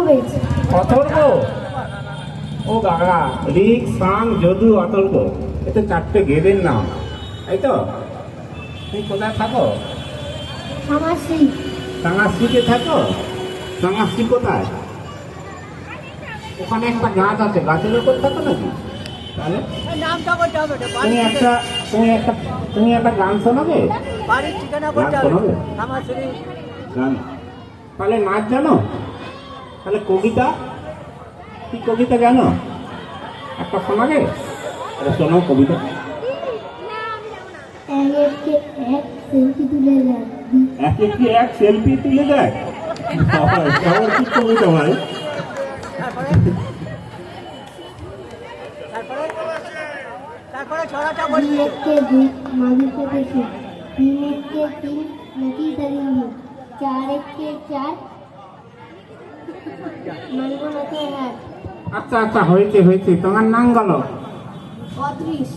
বেশ। অথর্ব? ও বাবা, ঋক, সাং, যদু, অথর্ব, এ তো 4টে বেদের নাম, তাই তো? তুমি কোথায় থাকো? সামাশ্রী। সাংস্কৃতে থাকো? সাংস্কৃ কোথায়? ওখানে একটা গাছ আছে, গাছের উপর থাকো নাকি? তাহলে তুমি একটা গান শোনাবে? গান শোনাবে? গান? তাহলে নাচ জানো? তাহলে কবিতা, কি কবিতা জানো? একটা শোনাবে? শোনো কবিতা। এক সেলফি তুলে দেয়। কি কবিতা ভাই? আচ্ছা আচ্ছা, হয়েছে হয়েছে, তোমার নাম বলো। অদৃশ।